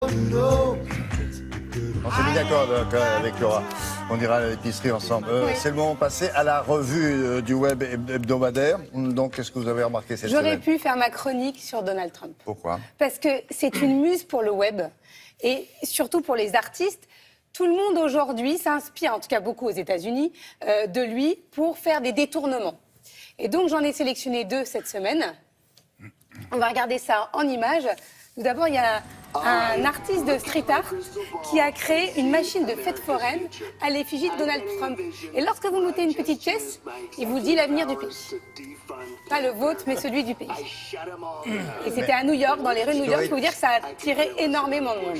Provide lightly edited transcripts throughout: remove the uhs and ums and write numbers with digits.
On s'est mis d'accord avec Laura. On ira à l'épicerie ensemble. Oui. C'est le moment passé à la revue du web hebdomadaire. Donc, qu'est-ce que vous avez remarqué cette J'aurais semaine? pu faire ma chronique sur Donald Trump. Pourquoi? Parce que c'est une muse pour le web et surtout pour les artistes. Tout le monde aujourd'hui s'inspire, en tout cas beaucoup aux États-Unis, de lui pour faire des détournements. Et donc j'en ai sélectionné 2 cette semaine. On va regarder ça en images. Tout d'abord, il y a un artiste de street art qui a créé une machine de fête foraine à l'effigie de Donald Trump. Et lorsque vous mettez une petite pièce, il vous dit l'avenir du pays. Pas le vôtre, mais celui du pays. Et c'était à New York, dans les rues de New York. Je peux vous dire que ça a attiré énormément de monde.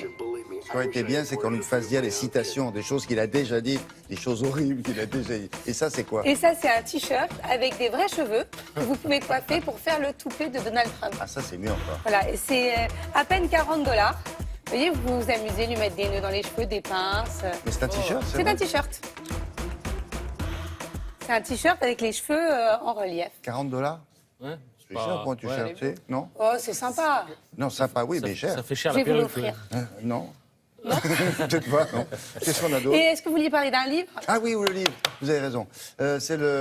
Ce qui aurait été bien, c'est qu'on lui fasse dire les citations, des choses qu'il a déjà dites, des choses horribles qu'il a déjà dites. Et ça, c'est quoi? Et ça, c'est un t-shirt avec des vrais cheveux que vous pouvez coiffer pour faire le toupet de Donald Trump. Ah, ça, c'est mieux encore. Voilà, et c'est à peine 40 $. Vous voyez, vous vous amusez, lui mettre des nœuds dans les cheveux, des pinces. Mais c'est un t-shirt, C'est un t-shirt. C'est un t-shirt avec les cheveux en relief. 40 $? Ouais, C'est cher pour un t-shirt, tu sais? Non? Oh, c'est sympa. Non, sympa, oui, mais cher. Ça fait cher Je la vais vous perruque. l'offrir. Non. Peut-être pas, non. Qu'est-ce qu'on a Et d'autre? est-ce que vous vouliez parler d'un livre? Ah oui, le livre, vous avez raison.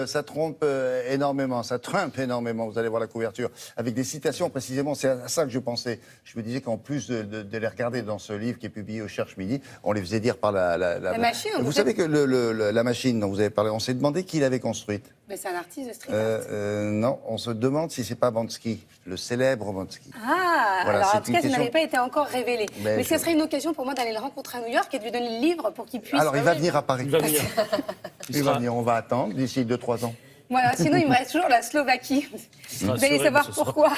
Ça trompe énormément, ça trompe énormément, vous allez voir la couverture. Avec des citations, précisément, c'est à ça que je pensais. Je me disais qu'en plus de les regarder dans ce livre qui est publié au Cherche Midi, on les faisait dire par la machine. Vous savez que la machine dont vous avez parlé, on s'est demandé qui l'avait construite. Mais c'est un artiste de street art. Non, on se demande si c'est pas Bansky, le célèbre Bansky. Ah, Voilà, alors c'est en tout une cas, ça question- n'avait pas été encore révélé. Mais je- ce serait une occasion pour moi d'aller le rencontrer à New York et de lui donner le livre pour qu'il puisse... Alors, il va venir à Paris. Il va venir. Il va venir, on va attendre d'ici 2-3 ans. Voilà, sinon il me reste toujours la Slovaquie. Vous allez rassuré, savoir ce soir. pourquoi.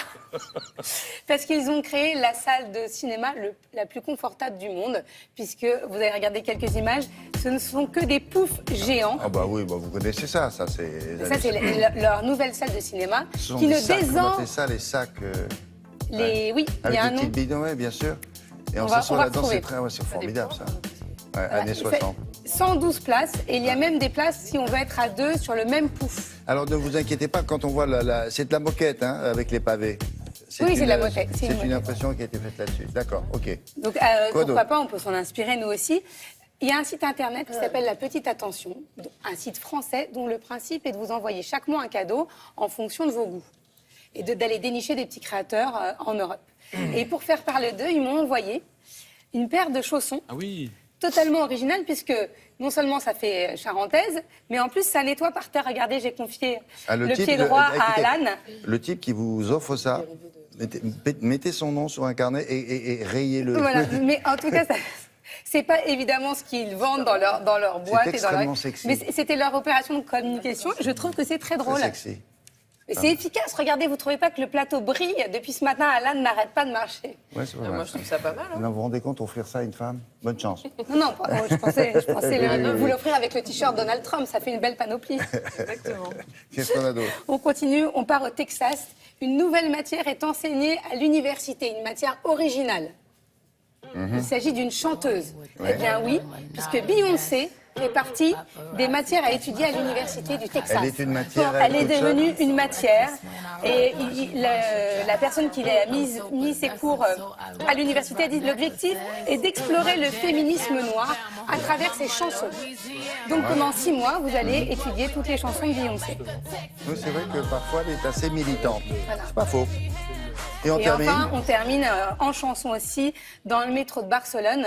Parce qu'ils ont créé la salle de cinéma la plus confortable du monde, puisque vous avez regardé quelques images, ce ne sont que des poufs géants. Ah bah oui, bah vous connaissez ça, ça c'est... Et ça, c'est leur nouvelle salle de cinéma Ce sont qui des ne sacs, on désen... appelle ça les sacs... Les... Oui, il y avec a un des nom. petites bidons, ouais, bien sûr. Et on va- s'assoit on va là-dedans, retrouver. c'est très... Ouais, c'est formidable, ça. Ouais, Voilà, années il fait 60. 112 places, et il y a même des places si on veut être à 2 sur le même pouf. Alors ne vous inquiétez pas, quand on voit c'est de la moquette, hein, avec les pavés. Oui, c'est de la moquette, c'est C'est une une moquette. impression qui a été faite là-dessus. D'accord, ok. Donc Quoi pourquoi d'autre pas, on peut s'en inspirer nous aussi. Il y a un site internet qui s'appelle La Petite Attention, un site français dont le principe est de vous envoyer chaque mois un cadeau en fonction de vos goûts et d'aller dénicher des petits créateurs en Europe. Et pour faire parler d'eux, ils m'ont envoyé une paire de chaussons Ah oui. totalement originale puisque non seulement ça fait charentaise, mais en plus ça nettoie par terre. Regardez, j'ai confié Ah, le pied droit à écoutez, Alan. Le type qui vous offre ça, mettez son nom sur un carnet et rayez-le. Voilà, mais en tout cas, c'est pas évidemment ce qu'ils vendent dans leur boîte. extrêmement sexy. Mais c'était leur opération de communication. Je trouve que c'est très drôle. Très sexy. Et c'est efficace. Regardez, vous trouvez pas que le plateau brille? Depuis ce matin, Alan n'arrête pas de marcher. Ouais, c'est pas mal. Moi, je trouve ça pas mal. Hein. Vous vous rendez compte, offrir ça à une femme? Bonne chance. Non, je pensais vous l'offrir avec le t-shirt Donald Trump. Ça fait une belle panoplie. Exactement. Qu'est-ce qu'on a d'autre? On continue, on part au Texas. Une nouvelle matière est enseignée à l'université, une matière originale. Il s'agit d'une chanteuse. Eh bien oui, puisque Beyoncé fait partie des matières à étudier à l'université du Texas. Elle est une matière, Elle est toute seule. devenue une matière. Et la personne qui a mis ses cours à l'université a dit que l'objectif est d'explorer le féminisme noir à travers ses chansons. Donc pendant 6 mois, vous allez étudier toutes les chansons de Beyoncé. Oui, c'est vrai que parfois, elle est assez militante. C'est pas faux. Et on Et termine. enfin, on termine en chanson aussi. Dans le métro de Barcelone,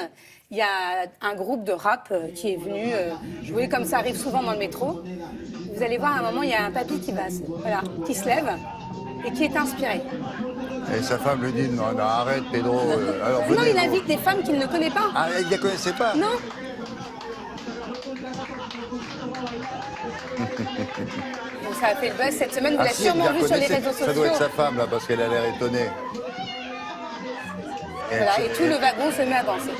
il y a un groupe de rap qui est venu jouer comme ça arrive souvent dans le métro. Vous allez voir, à un moment, il y a un papy qui se lève et qui est inspiré. Et sa femme lui dit non, arrête Pedro. Alors, Non, venez, il vous. invite des femmes qu'il ne connaît pas. Ah, il ne la connaissait pas? Non. Donc ça a fait le buzz cette semaine. Vous Ah, l'avez si, sûrement il la vu sur les connaissait. réseaux sociaux. Ça doit être sa femme, là, parce qu'elle a l'air étonnée. Voilà, et tout le wagon se met à danser.